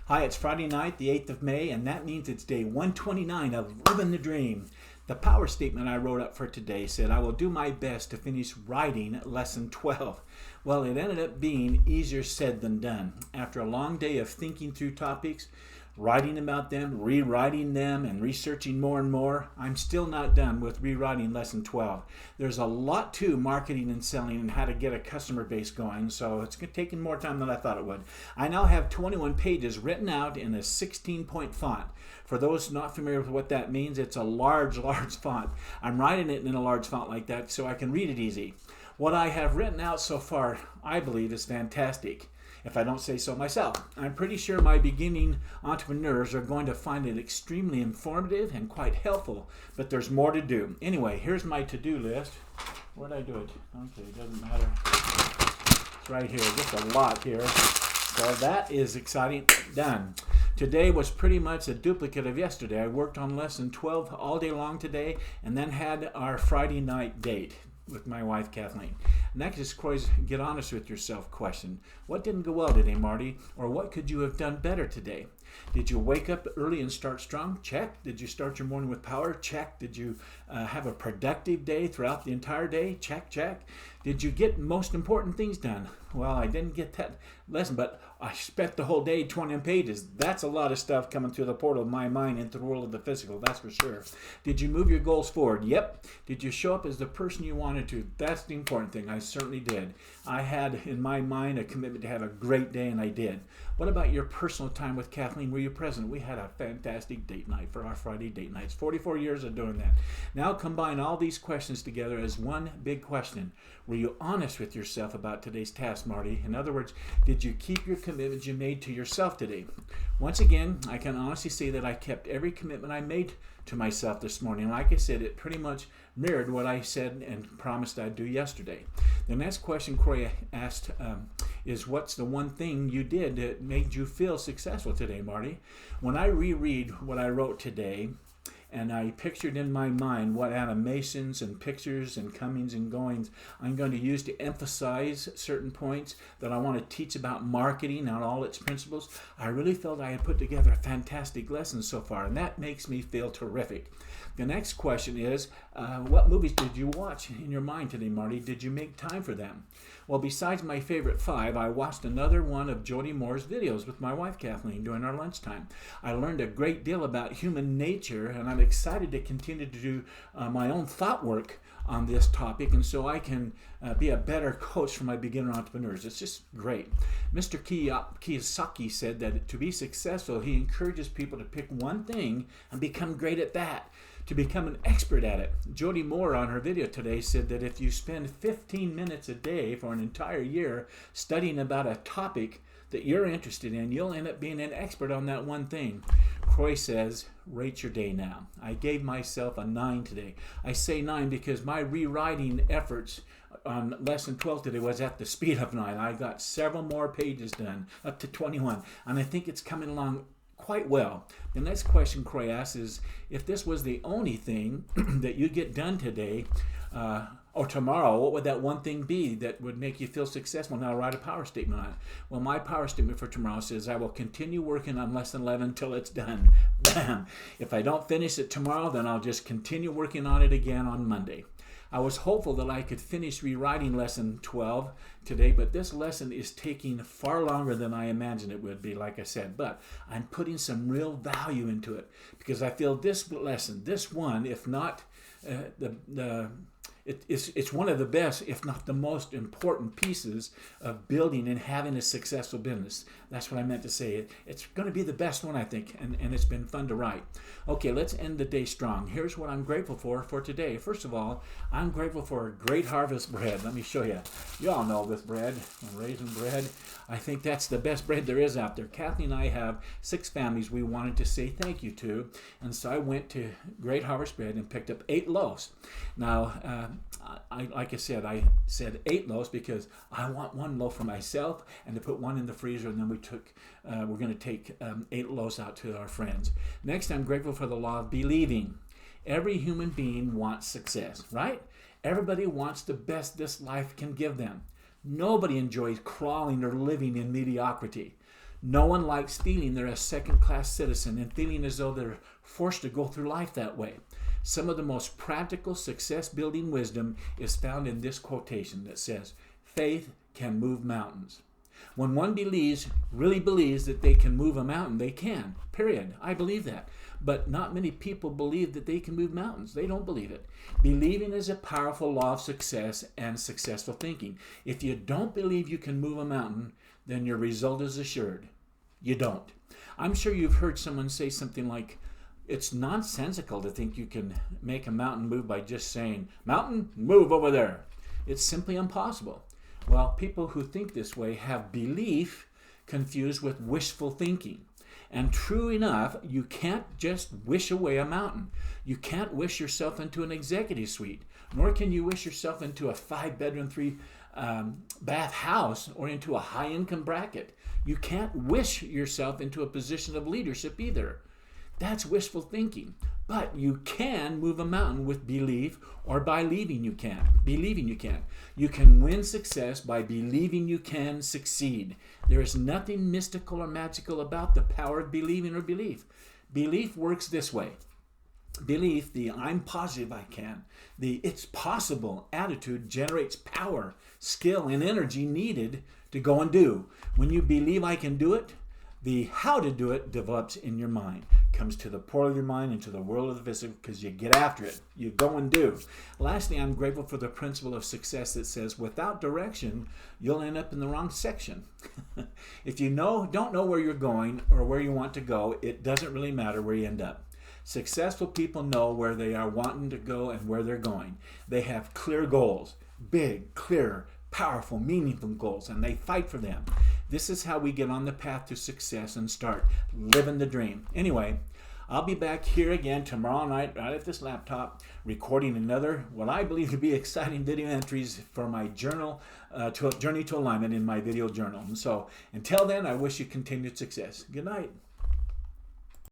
Hi, it's Friday night, the 8th of May, and that means it's day 129 of Living the Dream. The power statement I wrote up for today said, I will do my best to finish writing lesson 12. Well, it ended up being easier said than done. After a long day of thinking through topics, writing about them, rewriting them, and researching more and more, I'm still not done with rewriting lesson 12. There's a lot to marketing and selling and how to get a customer base going, so it's taking more time than I thought it would. I now have 21 pages written out in a 16-point font. For those not familiar with what that means, it's a large font. I'm writing it in a large font like that so I can read it easy. What I have written out so far, I believe, is fantastic, if I don't say so myself. I'm pretty sure my beginning entrepreneurs are going to find it extremely informative and quite helpful, but there's more to do. Anyway, here's my to-do list. Where'd I do it? Okay, it doesn't matter. It's right here, just a lot here. So that is exciting. Done. Today was pretty much a duplicate of yesterday. I worked on lesson 12 all day long today and then had our Friday night date with my wife, Kathleen. Next is Croy's get honest with yourself question. What didn't go well today, Marty? Or what could you have done better today? Did you wake up early and start strong? Check. Did you start your morning with power? Check. Did you have a productive day throughout the entire day? Check, check. Did you get most important things done? Well, I didn't get that lesson, but I spent the whole day 20 pages. That's a lot of stuff coming through the portal of my mind into the world of the physical, that's for sure. Did you move your goals forward? Yep. Did you show up as the person you wanted to? That's the important thing. I certainly did. I had in my mind a commitment to have a great day, and I did. What about your personal time with Kathleen? Were you present? We had a fantastic date night for our Friday date nights. 44 years of doing that. Now combine all these questions together as one big question. Were you honest with yourself about today's task, Marty? In other words, did you keep your commitments you made to yourself today? Once again, I can honestly say that I kept every commitment I made to myself this morning. Like I said, it pretty much mirrored what I said and promised I'd do yesterday. The next question Croy asked is, what's the one thing you did that made you feel successful today, Marty? When I reread what I wrote today, and I pictured in my mind what animations and pictures and comings and goings I'm going to use to emphasize certain points that I want to teach about marketing and all its principles, I really felt I had put together a fantastic lesson so far, and that makes me feel terrific. The next question is, what movies did you watch in your mind today, Marty? Did you make time for them? Well, besides my favorite 5, I watched another one of Jody Moore's videos with my wife, Kathleen, during our lunchtime. I learned a great deal about human nature, and I'm excited to continue to do my own thought work on this topic, and so I can be a better coach for my beginner entrepreneurs. It's just great. Mr. Kiyosaki said that to be successful, he encourages people to pick one thing and become great at that, to become an expert at it. Jody Moore on her video today said that if you spend 15 minutes a day for an entire year studying about a topic that you're interested in, you'll end up being an expert on that one thing. Croy says, rate your day now. I gave myself a 9 today. I say 9 because my rewriting efforts on lesson 12 today was at the speed of 9. I got several more pages done, up to 21, and I think it's coming along quite well. The next question Croy asks is, if this was the only thing that you get done today or tomorrow, what would that one thing be that would make you feel successful? Now write a power statement on it. Well, my power statement for tomorrow says, I will continue working on lesson 11 until it's done. Bam! If I don't finish it tomorrow, then I'll just continue working on it again on Monday. I was hopeful that I could finish rewriting lesson 12 today, but this lesson is taking far longer than I imagined it would be, like I said. But I'm putting some real value into it because I feel this lesson, this one, if not it's one of the best, if not the most important pieces of building and having a successful business. That's what I meant to say. It's going to be the best one, I think, and it's been fun to write. Okay, let's end the day strong. Here's what I'm grateful for today. First of all, I'm grateful for Great Harvest bread. Let me show you. You all know this bread, raisin bread. I think that's the best bread there is out there. Kathy and I have 6 families we wanted to say thank you to, and so I went to Great Harvest Bread and picked up 8 loaves. Now, like I said 8 loaves because I want 1 loaf for myself and to put 1 in the freezer, and then we're going to take 8 loaves out to our friends. Next, I'm grateful for the law of believing. Every human being wants success, right? Everybody wants the best this life can give them. Nobody enjoys crawling or living in mediocrity. No one likes feeling they're a second-class citizen and feeling as though they're forced to go through life that way. Some of the most practical success-building wisdom is found in this quotation that says, "Faith can move mountains." When one really believes that they can move a mountain, they can, period. I believe that. But not many people believe that they can move mountains. They don't believe it. Believing is a powerful law of success and successful thinking. If you don't believe you can move a mountain, then your result is assured. You don't. I'm sure you've heard someone say something like, it's nonsensical to think you can make a mountain move by just saying, "Mountain, move over there." It's simply impossible. Well, people who think this way have belief confused with wishful thinking. And true enough, you can't just wish away a mountain. You can't wish yourself into an executive suite, nor can you wish yourself into a 5-bedroom, 3-bath house or into a high-income bracket. You can't wish yourself into a position of leadership either. That's wishful thinking. But you can move a mountain with belief or by believing you can. You can win success by believing you can succeed. There is nothing mystical or magical about the power of believing or belief. Belief works this way. Belief, the "I'm positive I can," the "it's possible" attitude generates power, skill, and energy needed to go and do. When you believe I can do it, the how to do it develops in your mind. Comes to the pore of your mind and to the world of the physical because you get after it. You go and do. Lastly, I'm grateful for the principle of success that says without direction, you'll end up in the wrong section. If you don't know where you're going or where you want to go, it doesn't really matter where you end up. Successful people know where they are wanting to go and where they're going. They have clear goals, big, clear, powerful, meaningful goals, and they fight for them. This is how we get on the path to success and start living the dream. Anyway, I'll be back here again tomorrow night right at this laptop recording another, what I believe to be exciting video entries for my journey to alignment in my video journal. And so until then, I wish you continued success. Good night.